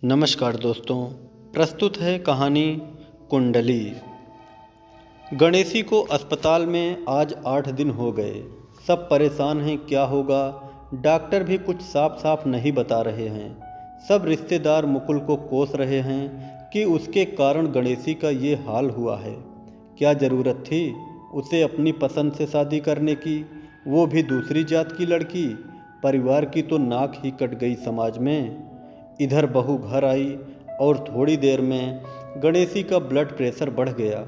नमस्कार दोस्तों, प्रस्तुत है कहानी कुंडली। गणेशी को अस्पताल में आज 8 दिन हो गए। सब परेशान हैं, क्या होगा। डॉक्टर भी कुछ साफ साफ नहीं बता रहे हैं। सब रिश्तेदार मुकुल को कोस रहे हैं कि उसके कारण गणेशी का ये हाल हुआ है। क्या ज़रूरत थी उसे अपनी पसंद से शादी करने की, वो भी दूसरी जात की लड़की। परिवार की तो नाक ही कट गई समाज में। इधर बहू घर आई और थोड़ी देर में गणेशी का ब्लड प्रेशर बढ़ गया।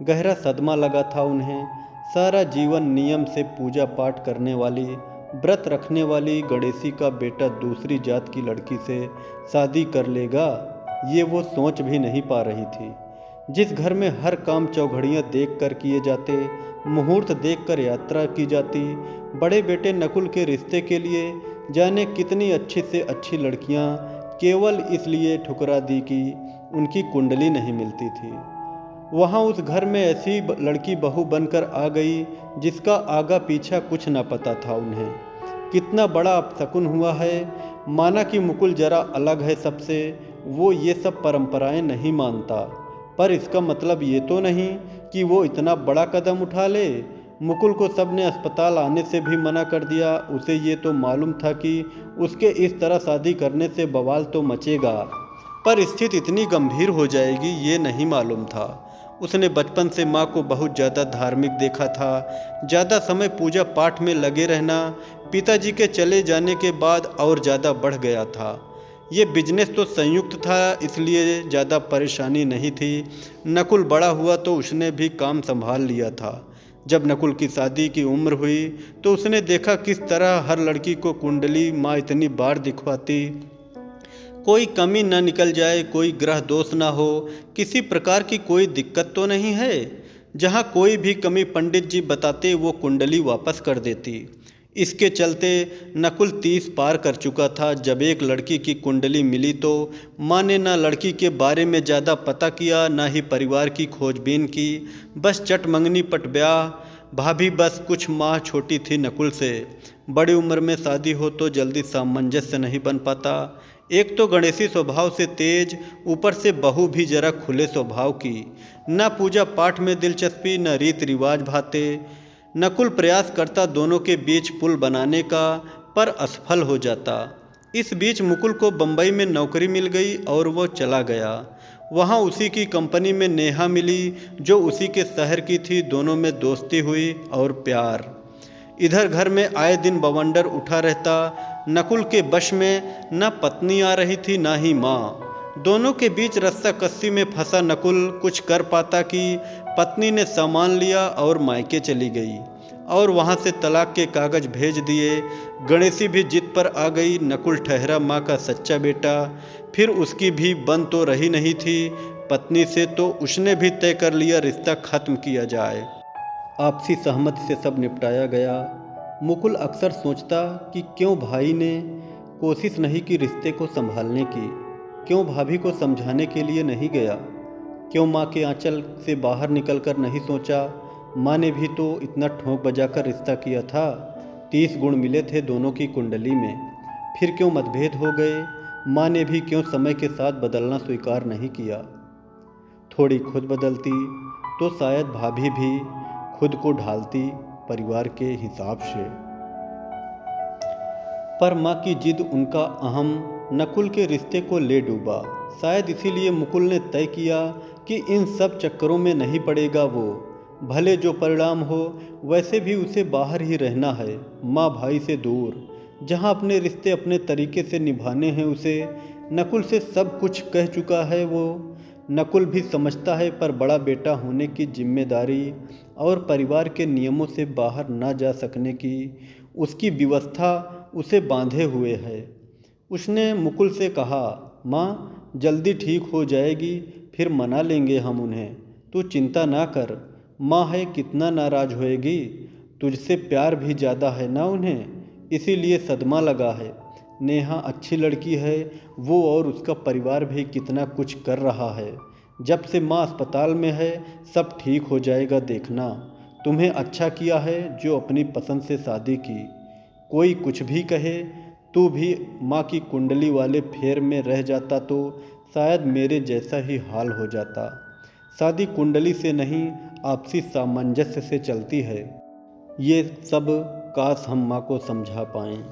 गहरा सदमा लगा था उन्हें। सारा जीवन नियम से पूजा पाठ करने वाली, व्रत रखने वाली गणेशी का बेटा दूसरी जात की लड़की से शादी कर लेगा, ये वो सोच भी नहीं पा रही थी। जिस घर में हर काम चौघड़ियाँ देख कर किए जाते, मुहूर्त देख कर यात्रा की जाती, बड़े बेटे नकुल के रिश्ते के लिए जाने कितनी अच्छी से अच्छी लड़कियाँ केवल इसलिए ठुकरा दी कि उनकी कुंडली नहीं मिलती थी, वहाँ उस घर में ऐसी लड़की बहू बनकर आ गई जिसका आगा पीछा कुछ न पता था उन्हें। कितना बड़ा अपशकुन हुआ है। माना कि मुकुल जरा अलग है सबसे, वो ये सब परंपराएं नहीं मानता, पर इसका मतलब ये तो नहीं कि वो इतना बड़ा कदम उठा ले। मुकुल को सबने अस्पताल आने से भी मना कर दिया। उसे ये तो मालूम था कि उसके इस तरह शादी करने से बवाल तो मचेगा, पर स्थिति इतनी गंभीर हो जाएगी ये नहीं मालूम था। उसने बचपन से माँ को बहुत ज़्यादा धार्मिक देखा था। ज़्यादा समय पूजा पाठ में लगे रहना पिताजी के चले जाने के बाद और ज़्यादा बढ़ गया था। ये बिजनेस तो संयुक्त था, इसलिए ज़्यादा परेशानी नहीं थी। नकुल बड़ा हुआ तो उसने भी काम संभाल लिया था। जब नकुल की शादी की उम्र हुई तो उसने देखा किस तरह हर लड़की को कुंडली माँ इतनी बार दिखवाती, कोई कमी न निकल जाए, कोई ग्रह दोष ना हो, किसी प्रकार की कोई दिक्कत तो नहीं है। जहाँ कोई भी कमी पंडित जी बताते वो कुंडली वापस कर देती। इसके चलते नकुल 30 पार कर चुका था। जब एक लड़की की कुंडली मिली तो माँ ने ना लड़की के बारे में ज़्यादा पता किया, ना ही परिवार की खोजबीन की। बस चट मंगनी पट ब्याह। भाभी बस कुछ माह छोटी थी नकुल से। बड़ी उम्र में शादी हो तो जल्दी सामंजस्य नहीं बन पाता। एक तो गणेशी स्वभाव से तेज, ऊपर से बहू भी जरा खुले स्वभाव की। न पूजा पाठ में दिलचस्पी, न रीत रिवाज भाते। नकुल प्रयास करता दोनों के बीच पुल बनाने का, पर असफल हो जाता। इस बीच मुकुल को बम्बई में नौकरी मिल गई और वो चला गया। वहाँ उसी की कंपनी में नेहा मिली जो उसी के शहर की थी। दोनों में दोस्ती हुई और प्यार। इधर घर में आए दिन बवंडर उठा रहता। नकुल के वश में न पत्नी आ रही थी ना ही माँ। दोनों के बीच रस्सा कस्सी में फंसा नकुल कुछ कर पाता कि पत्नी ने सामान लिया और मायके चली गई और वहाँ से तलाक के कागज भेज दिए। गणेशी भी जिद पर आ गई। नकुल ठहरा माँ का सच्चा बेटा। फिर उसकी भी बन तो रही नहीं थी पत्नी से, तो उसने भी तय कर लिया रिश्ता खत्म किया जाए। आपसी सहमति से सब निपटाया गया। मुकुल अक्सर सोचता कि क्यों भाई ने कोशिश नहीं की रिश्ते को संभालने की, क्यों भाभी को समझाने के लिए नहीं गया, क्यों माँ के आंचल से बाहर निकलकर नहीं सोचा। माँ ने भी तो इतना ठोंक बजाकर रिश्ता किया था। 30 गुण मिले थे दोनों की कुंडली में, फिर क्यों मतभेद हो गए। माँ ने भी क्यों समय के साथ बदलना स्वीकार नहीं किया। थोड़ी खुद बदलती तो शायद भाभी भी खुद को ढालती परिवार के हिसाब से। पर माँ की जिद, उनका अहम नकुल के रिश्ते को ले डूबा। शायद इसीलिए मुकुल ने तय किया कि इन सब चक्करों में नहीं पड़ेगा वो। भले जो परिणाम हो, वैसे भी उसे बाहर ही रहना है, माँ भाई से दूर। जहाँ अपने रिश्ते अपने तरीके से निभाने हैं उसे। नकुल से सब कुछ कह चुका है वो। नकुल भी समझता है, पर बड़ा बेटा होने की जिम्मेदारी और परिवार के नियमों से बाहर ना जा सकने की उसकी व्यवस्था उसे बांधे हुए है। उसने मुकुल से कहा, माँ जल्दी ठीक हो जाएगी, फिर मना लेंगे हम उन्हें, तू चिंता ना कर। माँ है, कितना नाराज़ होएगी, तुझसे प्यार भी ज़्यादा है ना उन्हें, इसीलिए सदमा लगा है। नेहा अच्छी लड़की है वो, और उसका परिवार भी कितना कुछ कर रहा है। जब से माँ अस्पताल में है सब ठीक हो जाएगा, देखना। तुम्हें अच्छा किया है जो अपनी पसंद से शादी की। कोई कुछ भी कहे, तू भी माँ की कुंडली वाले फेर में रह जाता तो शायद मेरे जैसा ही हाल हो जाता। शादी कुंडली से नहीं, आपसी सामंजस्य से चलती है। ये सब काश हम माँ को समझा पाएं।